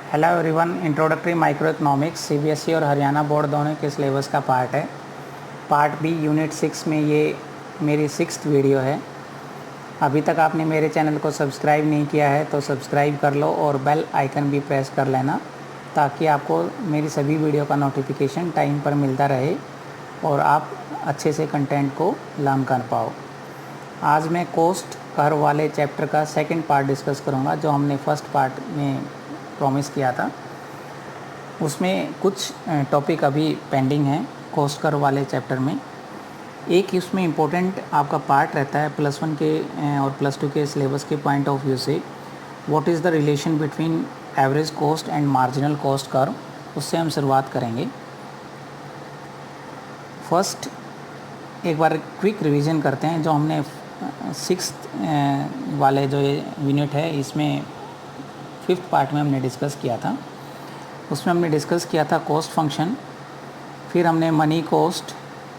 Hello everyone, introductory micro economics CBSE और Haryana board दोनों के सिलेबस का पार्ट है। पार्ट बी यूनिट 6 में ये मेरी 6th वीडियो है। अभी तक आपने मेरे चैनल को सब्सक्राइब नहीं किया है तो सब्सक्राइब कर लो और बेल आइकन भी प्रेस कर लेना, ताकि आपको मेरी सभी वीडियो का नोटिफिकेशन टाइम पर मिलता रहे और आप अच्छे से कंटेंट को लर्न कर पाओ। आज मैं कोस्ट कर्व वाले चैप्टर का सेकंड पार्ट डिस्कस करूंगा, जो हमने फर्स्ट पार्ट में प्रॉमिस किया था। उसमें कुछ टॉपिक अभी पेंडिंग हैं कोस्ट कर्व वाले चैप्टर में। एक इसमें इम्पोर्टेंट आपका पार्ट रहता है +1 के और +2 के सिलेबस के पॉइंट ऑफ व्यू से, what is the relation between average cost and marginal cost curve. उससे हम शुरुआत करेंगे। फर्स्ट एक बार क्विक रिवीजन करते हैं। जो हमने 6th वाले जो यूनिट है, इसमें 5th पार्ट में हमने डिस्कस किया था। उसमें हमने डिस्कस किया था कॉस्ट फंक्शन, फिर हमने money cost,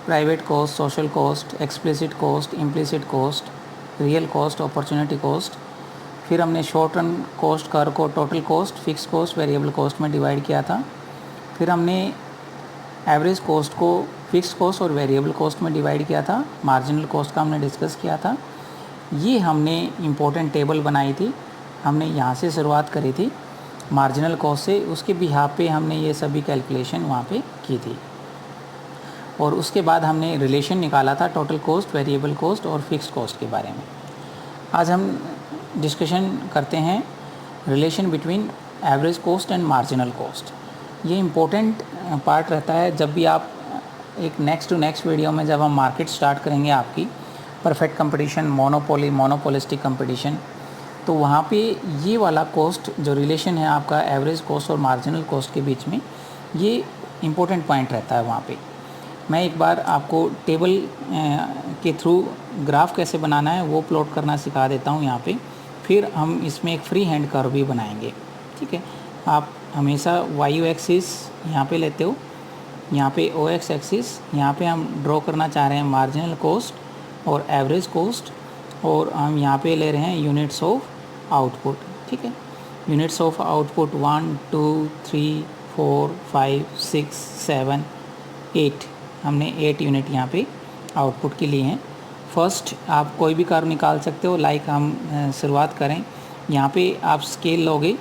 private cost, social cost, explicit cost, implicit cost, real cost, opportunity cost. फिर हमने शॉर्ट रन कॉस्ट कर्व को total cost, fix cost, variable cost में डिवाइड किया था। फिर हमने एवरेज कॉस्ट को फिक्स कॉस्ट और वेरिएबल कॉस्ट में डिवाइड किया था। मार्जिनल कॉस्ट का हमने डिस्कस किया था। ये हमने इम्पोर्टेंट टेबल बनाई थी, हमने यहाँ से शुरुआत करी थी मार्जिनल कॉस्ट से। उसके बिहाफ पे हमने ये सभी कैलकुलेशन वहाँ पे की थी और उसके बाद हमने रिलेशन निकाला था टोटल कॉस्ट, वेरिएबल कॉस्ट और फिक्स कॉस्ट के बारे में। आज हम डिस्कशन करते हैं relation between average cost and marginal cost. ये इम्पोर्टेंट पार्ट रहता है जब भी आप एक नेक्स्ट टू नेक्स्ट वीडियो में जब हम मार्केट स्टार्ट करेंगे आपकी परफेक्ट कंपटीशन, मोनोपोलिस्टिक कंपटीशन, तो वहाँ पे ये वाला कॉस्ट जो रिलेशन है आपका एवरेज कॉस्ट और मार्जिनल कॉस्ट के बीच में, ये इम्पोर्टेंट पॉइंट रहता है वहाँ पे। मैं एक बार आपको टेबल के थ्रू ग्राफ कैसे बनाना है वो प्लॉट करना सिखा देता हूँ यहाँ पे। फिर हम इसमें एक फ्री हैंड कर्व भी बनाएंगे, ठीक है। आप हमेशा वाई एक्सिस यहाँ पे लेते हो, यहाँ पे ओ एक्स एक्सिस, यहाँ पे हम ड्रॉ करना चाह रहे हैं मार्जिनल कॉस्ट और एवरेज कॉस्ट, और हम यहाँ पे ले रहे हैं यूनिट्स ऑफ आउटपुट, ठीक है। यूनिट्स ऑफ आउटपुट 1 2 3 4 5 6 7 8, हमने 8 यूनिट यहाँ पे आउटपुट के लिए हैं। फर्स्ट आप कोई भी कर्व निकाल सकते हो। लाइक हम शुरुआत करें, यहाँ पे आप स्केल लोगे,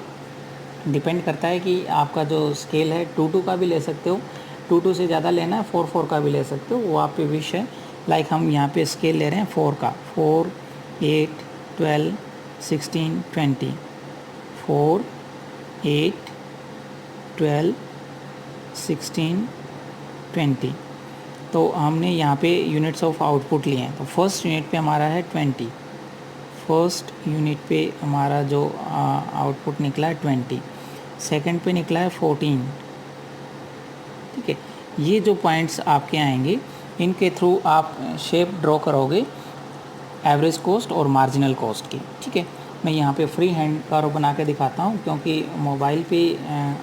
डिपेंड करता है कि आपका जो स्केल है 2 का भी ले सकते हो, 2 से ज़्यादा लेना है 4 का भी ले सकते हो, वो आप पे विश है। लाइक हम यहाँ पे स्केल ले रहे हैं 4 का, 4 8 12 16 20, 4 8 12 16 20। तो हमने यहाँ पे यूनिट्स ऑफ आउटपुट लिए हैं। तो फर्स्ट यूनिट पे हमारा है 20, फर्स्ट यूनिट पे हमारा जो आउटपुट निकला है 20, सेकंड पे निकला है 14, ठीक है। ये जो पॉइंट्स आपके आएंगे, इनके थ्रू आप शेप ड्रॉ करोगे एवरेज कॉस्ट और मार्जिनल कॉस्ट की, ठीक है। मैं यहाँ पे फ्री हैंड कर्व बना के दिखाता हूँ, क्योंकि मोबाइल पे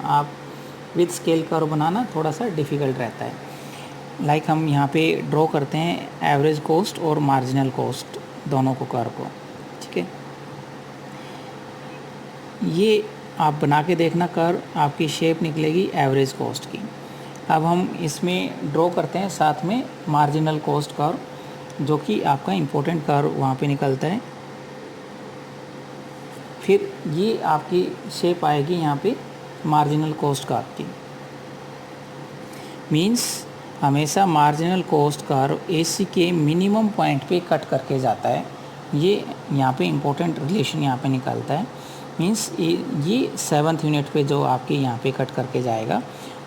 आप विद स्केल कर्व बनाना थोड़ा सा डिफ़िकल्ट रहता है। लाइक हम यहाँ पे ड्रॉ करते हैं एवरेज कॉस्ट और मार्जिनल कॉस्ट दोनों को कर्व को, ठीक है। ये आप बना के देखना कर्व, आपकी शेप निकलेगी एवरेज कॉस्ट की। अब हम इसमें ड्रॉ करते हैं साथ में मार्जिनल कॉस्ट कर्व, जो कि आपका इम्पोर्टेंट कर्व वहाँ पे निकलता है। फिर ये आपकी शेप आएगी यहाँ पे मार्जिनल कॉस्ट कर्व की। मींस हमेशा मार्जिनल कॉस्ट कर्व एसी के मिनिमम पॉइंट पे कट करके जाता है। ये यहाँ पे इम्पोर्टेंट रिलेशन यहाँ पे निकलता है। मींस ये 7th यूनिट पे जो आपके यहाँ पे कट करके जाएगा,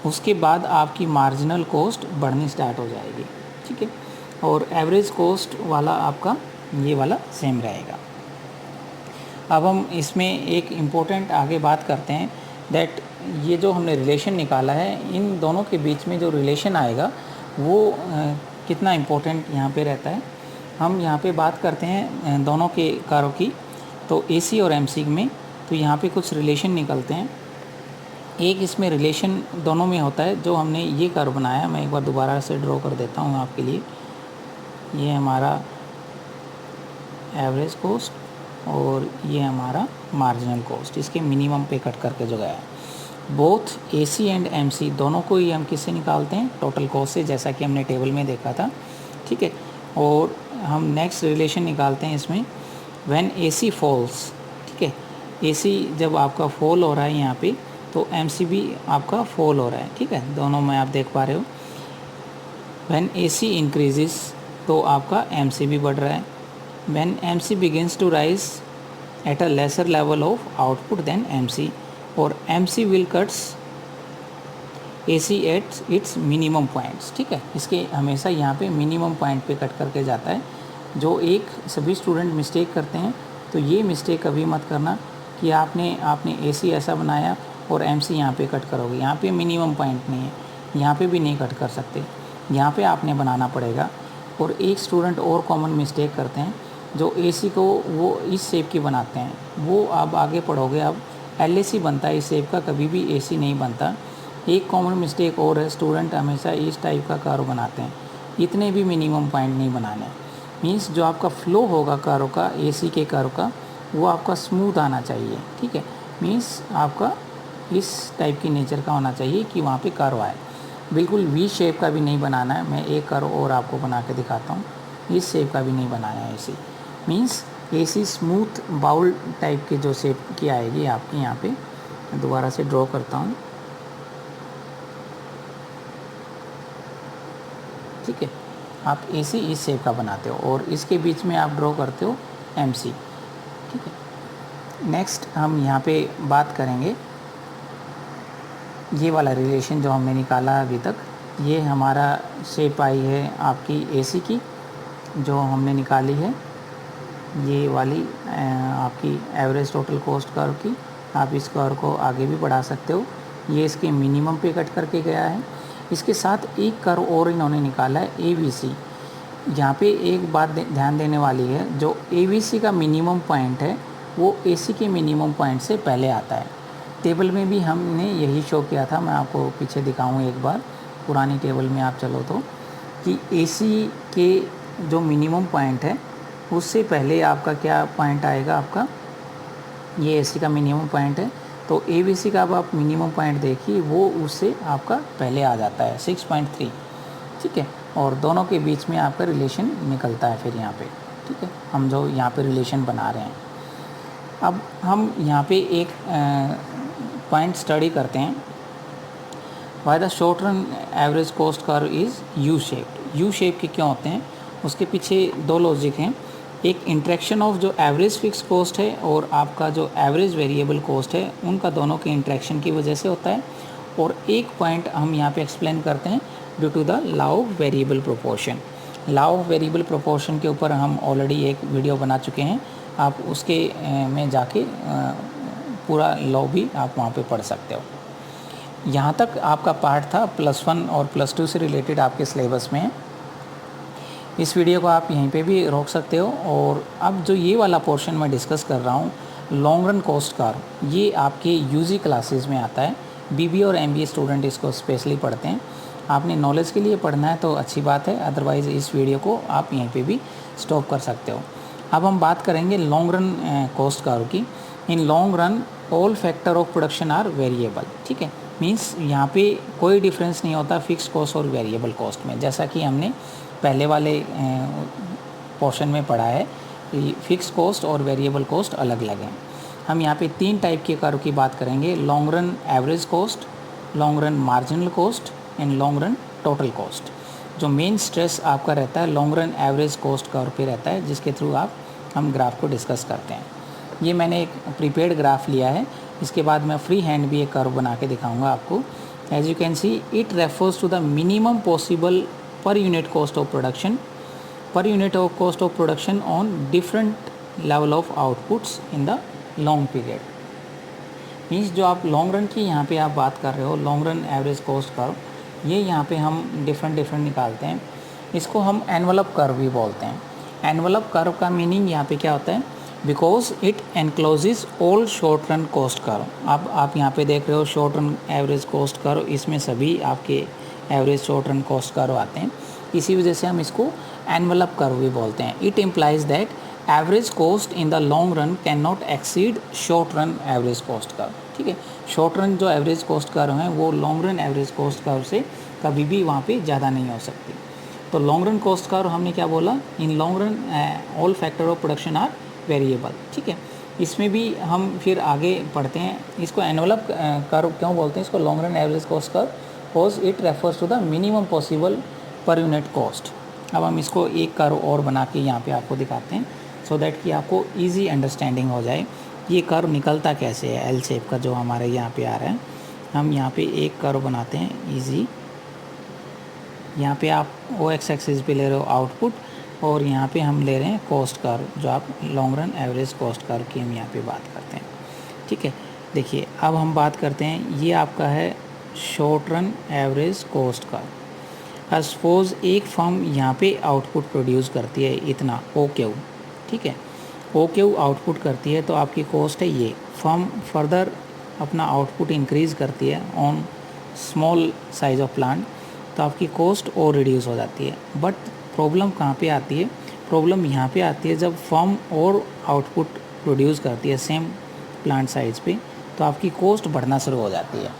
उसके बाद आपकी मार्जिनल कॉस्ट बढ़नी स्टार्ट हो जाएगी, ठीक है। और एवरेज कॉस्ट वाला आपका ये वाला सेम रहेगा। अब हम इसमें एक इम्पोर्टेंट आगे बात करते हैं दैट ये जो हमने रिलेशन निकाला है, इन दोनों के बीच में जो रिलेशन आएगा वो कितना इम्पोर्टेंट यहाँ पे रहता है। हम यहाँ पे बात करते हैं दोनों के कर्व की, तो एसी और एमसी में, तो यहाँ पे कुछ रिलेशन निकलते हैं। एक इसमें रिलेशन दोनों में होता है, जो हमने ये कर्व बनाया, मैं एक बार दोबारा से ड्रॉ कर देता हूँ आपके लिए। ये हमारा एवरेज कॉस्ट और ये हमारा मार्जिनल कॉस्ट, इसके मिनिमम पे कट करके जो गया है। बोथ AC एंड MC दोनों को ही हम किससे निकालते हैं, टोटल कॉस्ट से, जैसा कि हमने टेबल में देखा था, ठीक है। और हम नेक्स्ट रिलेशन निकालते हैं इसमें, व्हेन AC फॉल्स, ठीक है, AC जब आपका फॉल हो रहा है यहाँ पे, तो MC भी आपका फॉल हो रहा है, ठीक है, दोनों में आप देख पा रहे हो। व्हेन AC इंक्रीजेस, तो आपका MC भी बढ़ रहा है। When MC begins to rise at a lesser level of output then MC, और MC will cuts AC at its minimum points, ठीक है। इसके हमेशा यहाँ पे मिनिमम पॉइंट पे कट करके जाता है। जो एक सभी स्टूडेंट मिस्टेक करते हैं, तो ये मिस्टेक कभी मत करना कि आपने AC ऐसा बनाया और MC यहाँ पे कट करोगे। यहाँ पे मिनिमम पॉइंट नहीं है, यहाँ पे भी नहीं कट कर सकते, यहाँ पे आपने बनाना पड़ेगा। और एक स्टूडेंट और कॉमन मिस्टेक करते हैं, जो AC को वो इस शेप की बनाते हैं, वो आप आगे पढ़ोगे, अब LAC बनता है इस शेप का, कभी भी AC नहीं बनता। एक कॉमन मिस्टेक और है, स्टूडेंट हमेशा इस टाइप का कर्व बनाते हैं, इतने भी मिनिमम पॉइंट नहीं बनाने। मीन्स जो आपका फ्लो होगा कर्व का, AC के कर्व का, वो आपका स्मूथ आना चाहिए, ठीक है। मीन्स आपका इस टाइप की नेचर का होना चाहिए कि वहाँ पे कर्व आए, बिल्कुल V शेप का भी नहीं बनाना है। मैं एक कर्व और आपको बना के दिखाता हूँ, इस शेप का भी नहीं बनाना है AC। Means AC smooth bowl type के जो शेप की आएगी आपकी यहाँ पे, दोबारा से ड्रॉ करता हूँ, ठीक है। आप AC इस शेप का बनाते हो और इसके बीच में आप ड्रॉ करते हो MC, ठीक है। नेक्स्ट हम यहाँ पे बात करेंगे, ये वाला रिलेशन जो हमने निकाला अभी तक, ये हमारा शेप आई है आपकी AC की जो हमने निकाली है, ये वाली आपकी एवरेज टोटल कॉस्ट कर्व की। आप इस कर्व को आगे भी बढ़ा सकते हो, ये इसके मिनिमम पे कट करके गया है। इसके साथ एक कर्व और इन्होंने निकाला है ABC। यहाँ पे एक बात ध्यान देने वाली है, जो ABC का मिनिमम पॉइंट है वो AC के मिनिमम पॉइंट से पहले आता है। टेबल में भी हमने यही शो किया था, मैं आपको पीछे दिखाऊँ एक बार, पुरानी टेबल में आप चलो तो, कि AC के जो मिनिमम पॉइंट है उससे पहले आपका क्या पॉइंट आएगा, आपका ये AC का मिनिमम पॉइंट है, तो ABC का अब आप मिनिमम पॉइंट देखिए, वो उससे आपका पहले आ जाता है 6.3, ठीक है। और दोनों के बीच में आपका रिलेशन निकलता है फिर यहाँ पे, ठीक है, हम जो यहाँ पे रिलेशन बना रहे हैं। अब हम यहाँ पे एक पॉइंट स्टडी करते हैं, why the short run average cost curve is U shaped. U shape के क्यों होते हैं, उसके पीछे दो लॉजिक हैं। एक इंट्रैक्शन ऑफ जो एवरेज फिक्स कॉस्ट है और आपका जो एवरेज वेरिएबल कॉस्ट है, उनका दोनों के इंट्रैक्शन की वजह से होता है। और एक पॉइंट हम यहाँ पे एक्सप्लेन करते हैं, due to the law of variable proportion. Law of variable proportion के ऊपर हम ऑलरेडी एक वीडियो बना चुके हैं, आप उसके में जाके पूरा लॉ भी आप वहाँ पे पढ़ सकते हो। यहाँ तक आपका पार्ट था +1 और +2 से रिलेटेड आपके सिलेबस में। इस वीडियो को आप यहीं पे भी रोक सकते हो। और अब जो ये वाला पोर्शन मैं डिस्कस कर रहा हूँ, लॉन्ग रन कॉस्ट कर्व, ये आपके यूजी क्लासेस में आता है। BBA और MBA स्टूडेंट इसको स्पेशली पढ़ते हैं। आपने नॉलेज के लिए पढ़ना है तो अच्छी बात है, अदरवाइज़ इस वीडियो को आप यहीं पे भी स्टॉप कर सकते हो। अब हम बात करेंगे लॉन्ग रन कॉस्ट कर्व की। In long run all factor of production are variable, ठीक है। मीन्स यहाँ पे कोई डिफरेंस नहीं होता फिक्स कॉस्ट और वेरिएबल कॉस्ट में, जैसा कि हमने पहले वाले पोर्शन में पढ़ा है, फिक्स कॉस्ट और वेरिएबल कॉस्ट अलग अलग हैं। हम यहाँ पे 3 टाइप के कर्व की बात करेंगे, long run average cost, long run marginal cost and long run total cost. जो मेन स्ट्रेस आपका रहता है long run average cost curve पे रहता है, जिसके थ्रू हम ग्राफ को डिस्कस करते हैं। ये मैंने एक प्रीपेड ग्राफ लिया है, इसके बाद मैं फ्री हैंड भी एक कर्व बना के दिखाऊंगा आपको। As you can see, it refers to the minimum possible per unit cost of production on different level of outputs in the long period। Means जो आप लॉन्ग रन की यहाँ पे आप बात कर रहे हो, long run average cost curve, ये यहाँ पे हम डिफरेंट निकालते हैं। इसको हम एनवलप कर्व भी बोलते हैं। एनवलप कर्व का मीनिंग यहाँ पे क्या होता है, because it encloses all short run cost curve. अब आप यहाँ पे देख रहे हो short run average cost curve, इसमें सभी आपके average short run cost curve आते हैं, इसी वजह से हम इसको एनवलप कर्व भी बोलते हैं। It implies that average cost in the long run can not exceed short run average cost curve, ठीक है। शॉर्ट रन जो एवरेज कॉस्ट कर्व हैं वो long run average cost curve से कभी भी वहाँ पे ज़्यादा नहीं हो सकती। तो लॉन्ग रन कॉस्ट कर्व हमने क्या बोला, in long run all factor of production are variable. ठीक है, इसमें भी हम फिर आगे पढ़ते हैं। इसको एनवलप कर्व क्यों बोलते हैं, इसको long run average cost curve, because it refers to the minimum possible per unit cost. अब हम इसको एक कर्व और बना के यहाँ पे आपको दिखाते हैं सो दैट कि आपको इजी अंडरस्टैंडिंग हो जाए ये कर्व निकलता कैसे है। एल शेप का जो हमारे यहाँ पे आ रहा है, हम यहाँ पे एक कर्व बनाते हैं इजी। यहाँ पे आप ओ एक्स एक्सिस पे ले रहे हो आउटपुट और यहाँ पे हम ले रहे हैं कॉस्ट कर्व, जो आप long run average cost curve की हम यहाँ पे बात करते हैं। ठीक है, देखिए अब हम बात करते हैं, ये आपका है short run average cost curve. Suppose एक फर्म यहाँ पे आउटपुट प्रोड्यूस करती है इतना ओ क्यू, ठीक है, ओ क्यू आउटपुट करती है तो आपकी कॉस्ट है ये। फर्म फर्दर अपना आउटपुट इंक्रीज़ करती है on small size of plant, तो आपकी कॉस्ट और रिड्यूस हो जाती है। बट प्रॉब्लम कहाँ पे आती है, प्रॉब्लम यहाँ पे आती है जब फर्म और आउटपुट प्रोड्यूस करती है सेम प्लांट साइज पे, तो आपकी कॉस्ट बढ़ना शुरू हो जाती है।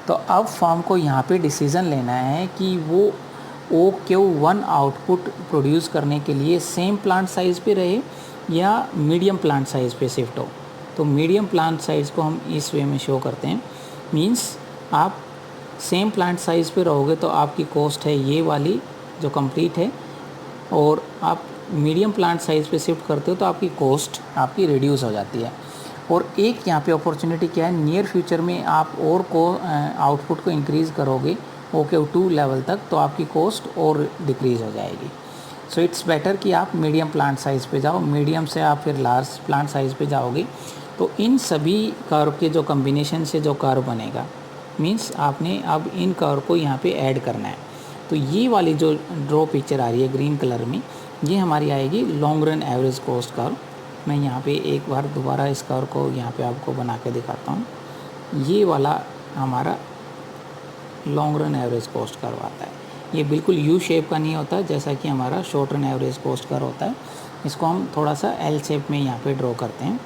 तो अब फर्म को यहाँ पे डिसीज़न लेना है कि वो O Q one output produce करने के लिए सेम प्लांट साइज़ पे रहे या मीडियम प्लांट साइज़ पे शिफ्ट हो। तो मीडियम प्लांट साइज़ को हम इस वे में शो करते हैं, मींस आप सेम प्लांट साइज़ पे रहोगे तो आपकी कॉस्ट है ये वाली जो कंप्लीट है, और आप मीडियम प्लांट साइज़ पे शिफ्ट करते हो तो आपकी कॉस्ट आपकी रिड्यूस हो जाती है। और एक यहाँ पे अपॉर्चुनिटी क्या है, नियर फ्यूचर में आप और को आउटपुट को इंक्रीज़ करोगे ओके 2 लेवल तक, तो आपकी कॉस्ट और डिक्रीज़ हो जाएगी। सो इट्स बेटर कि आप मीडियम प्लांट साइज़ पे जाओ, मीडियम से आप फिर लार्ज प्लांट साइज़ पे जाओगे। तो इन सभी कर्व के जो कम्बिनेशन से जो कर्व बनेगा, मीन्स आपने अब इन कर्व को यहाँ पे ऐड करना है। तो ये वाली जो ड्रॉ पिक्चर आ रही है ग्रीन कलर में, ये हमारी आएगी long run average cost curve. मैं यहाँ पे एक बार दोबारा इस कर्व को यहाँ पे आपको बना के दिखाता हूँ। ये वाला हमारा long run average cost curve आता है। ये बिल्कुल यू शेप का नहीं होता जैसा कि हमारा short run average cost curve होता है। इसको हम थोड़ा सा एल शेप में यहाँ पे ड्रॉ करते हैं।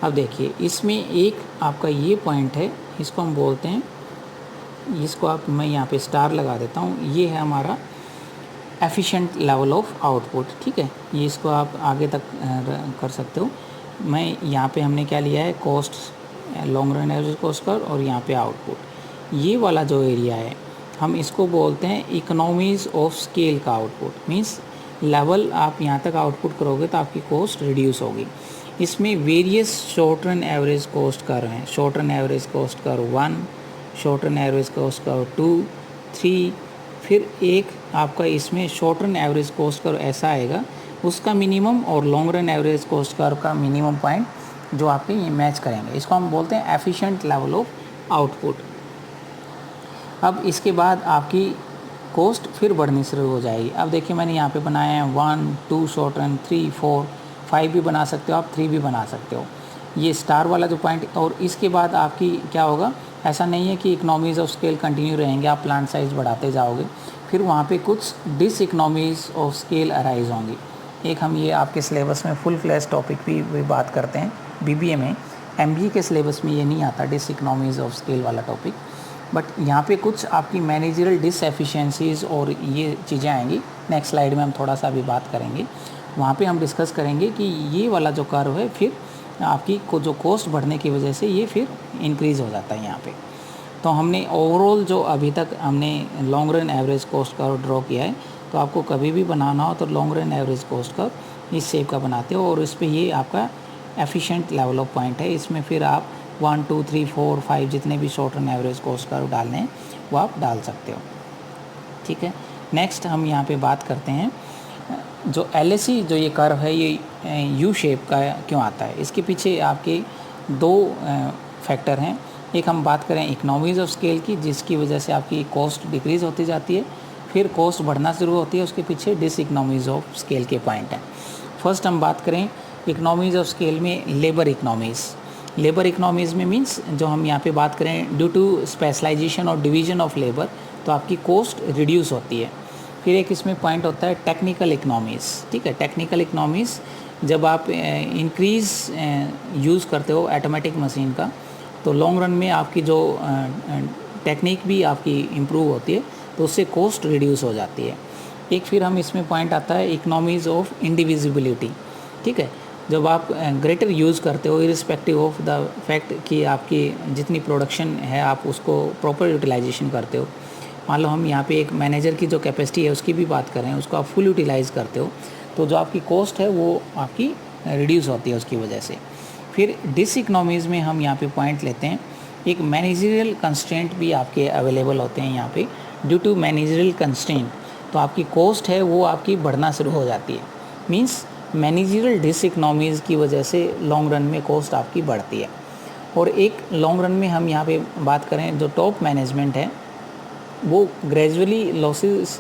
अब देखिए इसमें एक आपका ये पॉइंट है, इसको हम बोलते हैं, इसको आप मैं यहाँ पे स्टार लगा देता हूँ, ये है हमारा एफिशिएंट लेवल ऑफ आउटपुट। ठीक है, ये इसको आप आगे तक कर सकते हो। मैं यहाँ पे हमने क्या लिया है, cost long run average cost curve, और यहाँ पे आउटपुट। ये वाला जो एरिया है हम इसको बोलते हैं इकोनॉमीज़ ऑफ स्केल का आउटपुट। मीन्स लेवल आप यहाँ तक आउटपुट करोगे तो आपकी कॉस्ट रिड्यूस होगी। इसमें various short run average cost curve हैं। Short run average cost curve 1, short run average cost curve 2, 3, फिर एक आपका इसमें short run average cost curve ऐसा आएगा, उसका मिनिमम और long run average cost curve का मिनिमम पॉइंट जो आपके ये मैच करेंगे। इसको हम बोलते हैं एफिशिएंट लेवल ऑफ आउटपुट। अब इसके बाद आपकी कॉस्ट फिर बढ़नी शुरू हो जाएगी। अब देखिए मैंने यहाँ पे बनाया है 1, 2 शॉर्ट रन, 3, 4, 5 भी बना सकते हो आप, 3 भी बना सकते हो। ये स्टार वाला जो पॉइंट, और इसके बाद आपकी क्या होगा, ऐसा नहीं है कि इकनॉमीज़ ऑफ स्केल कंटिन्यू रहेंगे, आप प्लांट साइज़ बढ़ाते जाओगे, फिर वहाँ पे कुछ dish economies of scale arise होंगी। एक हम ये आपके सिलेबस में फुल फ्लैश टॉपिक भी बात करते हैं बीबीए में। एमबीए के सिलेबस में ये नहीं आता डिस इकनॉमीज़ ऑफ स्केल वाला टॉपिक, बट यहाँ पे कुछ आपकी मैनेजरल डिसएफिशिएंसीज़ और ये चीज़ें आएंगी। नेक्स्ट स्लाइड में हम थोड़ा सा अभी बात करेंगे, वहाँ पे हम डिस्कस करेंगे कि ये वाला जो कर्व है फिर आपकी को जो कॉस्ट बढ़ने की वजह से ये फिर इंक्रीज़ हो जाता है यहाँ पे। तो हमने ओवरऑल जो अभी तक हमने long run average cost curve draw किया है, तो आपको कभी भी बनाना हो तो long run average cost curve इस शेप का बनाते हो, और इस पर ये आपका एफिशिएंट लेवल ऑफ पॉइंट है। इसमें फिर आप 1, 2, 3, 4, 5 जितने भी short run average cost curve डालने हैं वो आप डाल सकते हो। ठीक है, नेक्स्ट हम यहाँ पे बात करते हैं जो एलएसी जो ये कर्व है ये यू शेप का क्यों आता है। इसके पीछे आपके 2 फैक्टर हैं। एक हम बात करें इकनॉमीज़ ऑफ स्केल की, जिसकी वजह से आपकी कॉस्ट डिक्रीज़ होती जाती है, फिर कॉस्ट बढ़ना शुरू होती है, उसके पीछे डिस इकनॉमीज़ ऑफ स्केल के पॉइंट हैं। फर्स्ट हम बात करें इकनॉमीज़ ऑफ स्केल में लेबर इकनॉमीज़। लेबर इकनॉमीज़ में मीन्स जो हम यहाँ पे बात करें ड्यू टू स्पेशलाइजेशन और डिवीज़न ऑफ लेबर, तो आपकी कॉस्ट रिड्यूस होती है। फिर एक इसमें पॉइंट होता है टेक्निकल इकनॉमीज़। ठीक है, टेक्निकल इकनॉमीज़ जब आप इंक्रीज़ यूज़ करते हो ऑटोमेटिक मशीन का, तो लॉन्ग रन में आपकी जो टेक्निक भी आपकी इम्प्रूव होती है, तो उससे कॉस्ट रिड्यूस हो जाती है। एक फिर हम इसमें पॉइंट आता है इकोनॉमीज़ ऑफ इंडिविजिबिलिटी। ठीक है, जब आप ग्रेटर यूज़ करते हो इरिस्पेक्टिव ऑफ द फैक्ट कि आपकी जितनी प्रोडक्शन है आप उसको प्रॉपर यूटिलाइजेशन करते हो। मान लो हम यहाँ पे एक मैनेजर की जो कैपेसिटी है उसकी भी बात करें, उसको आप फुल यूटिलाइज़ करते हो, तो जो आपकी कॉस्ट है वो आपकी रिड्यूस होती है उसकी वजह से। फिर डिसइकोनॉमीज़ में हम यहाँ पे पॉइंट लेते हैं, एक मैनेजरियल कंस्ट्रेंट भी आपके अवेलेबल होते हैं यहाँ पे। ड्यू टू मैनेजरियल कंस्ट्रेंट तो आपकी कॉस्ट है वो आपकी बढ़ना शुरू हो जाती है। मींस मैनेजरियल डिसइकोनॉमीज़ की वजह से लॉन्ग रन में कॉस्ट आपकी बढ़ती है। और एक लॉन्ग रन में हम यहाँ पे बात करें, जो टॉप मैनेजमेंट है वो ग्रेजुअली लॉसेस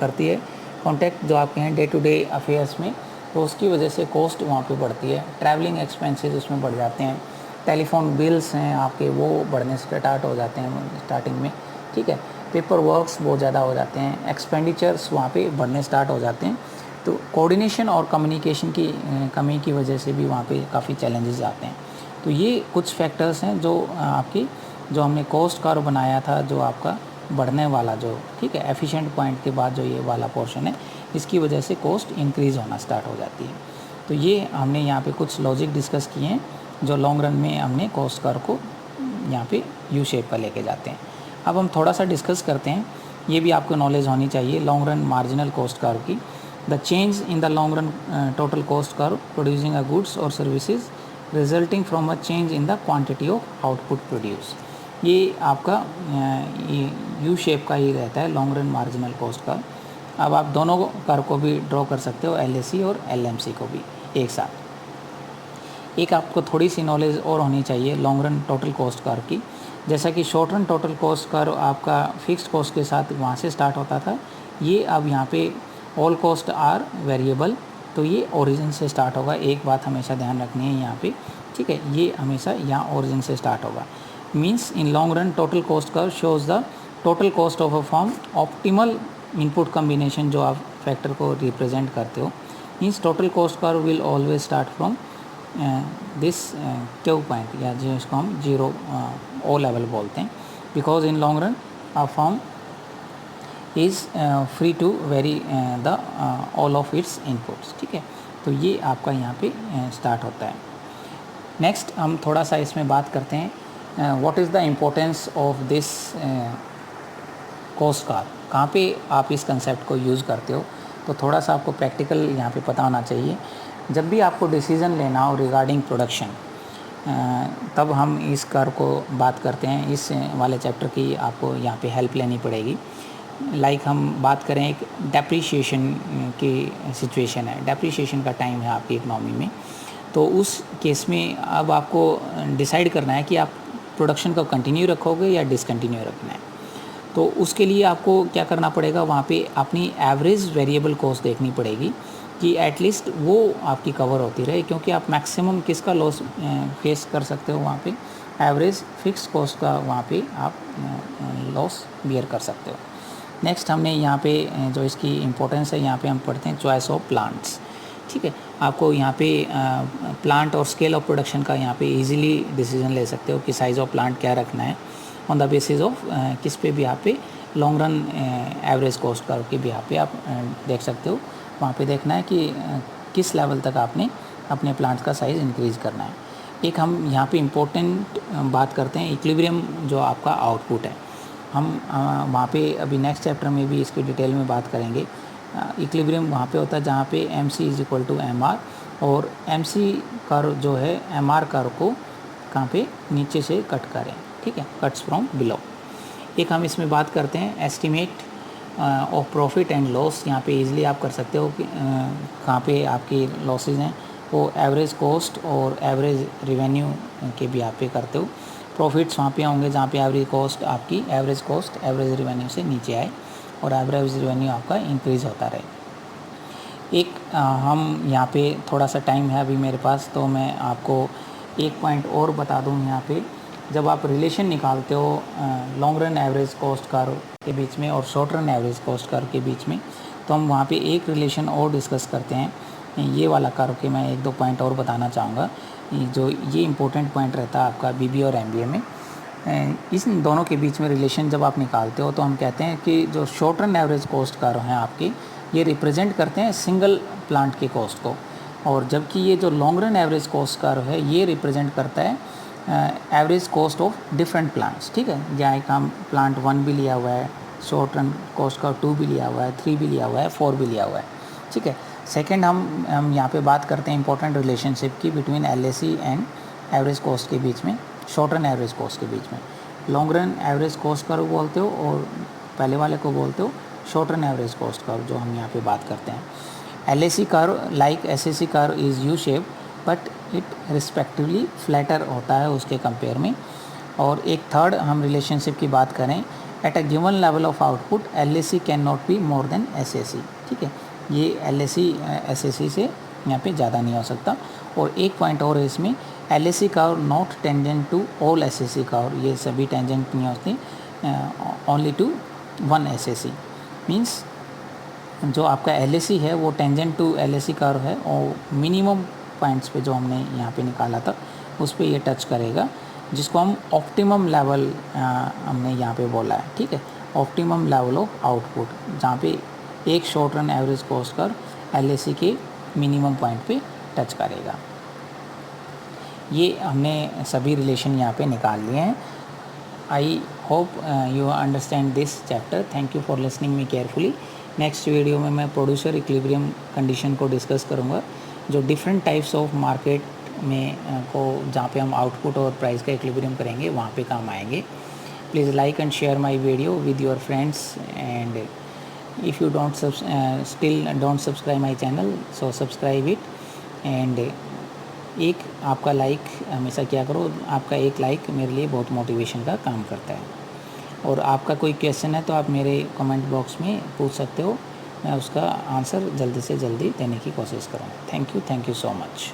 करती है कॉन्टैक्ट जो आपके हैं डे टू डे अफेयर्स में, तो उसकी वजह से कॉस्ट वहाँ पे बढ़ती है। ट्रैवलिंग एक्सपेंसेस उसमें बढ़ जाते हैं, टेलीफोन बिल्स हैं आपके वो बढ़ने से स्टार्ट हो जाते हैं स्टार्टिंग में। ठीक है, पेपर वर्क्स बहुत ज़्यादा हो जाते हैं, एक्सपेंडिचर्स वहाँ पे बढ़ने स्टार्ट हो जाते हैं। तो कोऑर्डिनेशन और कम्युनिकेशन की कमी की वजह से भी वहाँ पे काफ़ी चैलेंजेस आते हैं। तो ये कुछ फैक्टर्स हैं जो आपकी जो हमने कॉस्ट कर्व बनाया था, जो आपका बढ़ने वाला जो, ठीक है, एफिशिएंट पॉइंट के बाद जो ये वाला पोर्शन है, इसकी वजह से कॉस्ट इंक्रीज़ होना स्टार्ट हो जाती है। तो ये हमने यहाँ पे कुछ लॉजिक डिस्कस किए हैं जो लॉन्ग रन में हमने कॉस्ट कर्व को यहाँ पे यू शेप पर लेके जाते हैं। अब हम थोड़ा सा डिस्कस करते हैं, ये भी आपको नॉलेज होनी चाहिए long run marginal cost curve की। The change in the long run total cost curve producing a goods और services resulting from a change in the quantity of output produce. ये आपका यू शेप का ही रहता है long run marginal cost curve. अब आप दोनों कर्व को भी ड्रॉ कर सकते हो, LAC और LMC को भी एक साथ। एक आपको थोड़ी सी नॉलेज और होनी चाहिए long run total cost curve की। जैसा कि short run total cost curve आपका फिक्स्ड कॉस्ट के साथ वहाँ से स्टार्ट होता था, ये अब यहाँ पे ऑल कॉस्ट आर वेरिएबल, तो ये ओरिजिन से स्टार्ट होगा। एक बात हमेशा ध्यान रखनी है यहाँ पे, ठीक है, ये हमेशा यहाँ ओरिजिन से स्टार्ट होगा। Means in long run total cost curve shows the total cost of a firm optimal input combination जो आप फैक्टर को रिप्रेजेंट करते हो। Means total cost curve will always start from this two point, या जिसको हम zero O level बोलते हैं, because in long run a firm is free to vary the all of its inputs. ठीक है, तो ये आपका यहाँ पे स्टार्ट होता है। नेक्स्ट हम थोड़ा सा इसमें बात करते हैं what is the importance of this cost curve, कहाँ पे आप इस कंसेप्ट को यूज़ करते हो। तो थोड़ा सा आपको प्रैक्टिकल यहाँ पे पता होना चाहिए। जब भी आपको डिसीज़न लेना हो रिगार्डिंग प्रोडक्शन, तब हम इस कर्व को बात करते हैं। इस वाले चैप्टर की आपको यहाँ पे हेल्प लेनी पड़ेगी। लाइक हम बात करें एक डेप्रीशिएशन की सिचुएशन है, डेप्रीशिएशन का टाइम है आपकी इकनॉमी में, तो उस केस में अब आपको डिसाइड करना है कि आप प्रोडक्शन को कंटिन्यू रखोगे या डिसकंटिन्यू रखना है। तो उसके लिए आपको क्या करना पड़ेगा, वहाँ पे अपनी एवरेज वेरिएबल कॉस्ट देखनी पड़ेगी कि एटलीस्ट वो आपकी कवर होती रहे, क्योंकि आप मैक्सिमम किसका लॉस फेस कर सकते हो वहाँ पे, एवरेज फिक्स कॉस्ट का वहाँ पे आप लॉस बियर कर सकते हो। नेक्स्ट हमने यहाँ पे जो इसकी इम्पोर्टेंस है, यहाँ पे हम पढ़ते हैं चॉइस ऑफ प्लांट्स। ठीक है, आपको यहाँ पे प्लांट और स्केल ऑफ प्रोडक्शन का यहाँ पे इजीली डिसीजन ले सकते हो कि साइज़ ऑफ प्लांट क्या रखना है, ऑन द बेसिस ऑफ किस पे भी यहाँ पे long run average cost curve के भी यहाँ पे आप देख सकते हो। वहाँ पे देखना है कि किस लेवल तक आपने अपने प्लांट का साइज़ इंक्रीज़ करना है। एक हम यहाँ पे इम्पोर्टेंट बात करते हैं इक्विलिब्रियम जो आपका आउटपुट है। हम वहाँ पे अभी नेक्स्ट चैप्टर में भी इसकी डिटेल में बात करेंगे। इक्विलिब्रियम वहाँ पे होता है जहाँ पे MC = MR, और MC कर्व जो है MR कर्व को कहाँ पे नीचे से कट करें। ठीक है, कट्स फ्रॉम बिलो। एक हम इसमें बात करते हैं estimate of profit and loss. यहाँ पे इजीली आप कर सकते हो कि कहाँ पे आपकी लॉसेज हैं, वो एवरेज कॉस्ट और एवरेज रिवेन्यू के भी आप पे करते हो। प्रॉफिट्स वहाँ पे होंगे जहाँ पे एवरेज कॉस्ट आपकी एवरेज कॉस्ट एवरेज रिवेन्यू से नीचे आए और एवरेज रिवेन्यू आपका इंक्रीज़ होता रहे। एक हम यहाँ पे थोड़ा सा टाइम है अभी मेरे पास, तो मैं आपको एक पॉइंट और बता दूँ। यहाँ पे जब आप रिलेशन निकालते हो long run average cost curve के बीच में और short run average cost curve के बीच में, तो हम वहाँ पे एक रिलेशन और डिस्कस करते हैं। ये वाला कर्व के मैं 1-2 पॉइंट और बताना चाहूँगा। ये इम्पोर्टेंट पॉइंट रहता है आपका बीबीए और एमबीए में। इस दोनों के बीच में रिलेशन जब आप निकालते हो तो हम कहते हैं कि जो short run average cost curve हैं आपके, ये रिप्रेजेंट करते हैं सिंगल प्लांट के कॉस्ट को, और जबकि ये जो long run average cost curve है ये रिप्रेजेंट करता है average cost of different plants. ठीक है, जहाँ एक हम प्लांट 1 भी लिया हुआ है, शॉर्ट रन कॉस्ट कर्व 2 भी लिया हुआ है, 3 भी लिया हुआ है, 4 भी लिया हुआ है। ठीक है, सेकेंड हम यहाँ पे बात करते हैं इंपॉर्टेंट रिलेशनशिप की between LAC and average cost के बीच में, शॉर्ट रन एवरेज कॉस्ट के बीच में। Long run average cost curve बोलते हो और पहले वाले को बोलते हो short run average cost curve, जो हम यहाँ पे बात करते हैं। LAC curve like SSC curve is U shape but it respectively flatter होता है उसके कंपेयर में। और एक थर्ड हम रिलेशनशिप की बात करें, at a given level of output LAC can not be more than SSC. ठीक है, ये एलएसी एसएसी से यहाँ पे ज़्यादा नहीं हो सकता। और एक पॉइंट और है इसमें, LAC curve not tangent to all SAC curve, ये सभी टेंजेंट नहीं होते, only to one SAC. Means जो आपका एलएसी है वो टेंजेंट टू एलएसी कर्व है, और मिनिमम पॉइंट्स पे जो हमने यहाँ पे निकाला था उस पे ये टच करेगा, जिसको हम ऑप्टिमम लेवल हमने यहाँ पे बोला है। ठीक है, ऑप्टिमम लेवल ऑफ आउटपुट, जहाँ पे एक short run average cost curve LAC के मिनिमम पॉइंट पे टच करेगा। ये हमने सभी रिलेशन यहाँ पे निकाल लिए हैं। I hope you understand this chapter. Thank you for listening me carefully. Next video में मैं प्रोड्यूसर इक्विलिब्रियम कंडीशन को डिस्कस करूँगा, जो डिफरेंट टाइप्स ऑफ मार्केट में को जहाँ पे हम आउटपुट और प्राइस का इक्विलिब्रियम करेंगे वहाँ पे काम आएंगे। Please like and share my video with your friends, and if you still don't subscribe my channel, so subscribe it. And एक आपका लाइक हमेशा क्या करो, आपका एक लाइक मेरे लिए बहुत मोटिवेशन का काम करता है। और आपका कोई क्वेश्चन है तो आप मेरे कमेंट बॉक्स में पूछ सकते हो, मैं उसका आंसर जल्दी से जल्दी देने की कोशिश करूँगा। Thank you so much.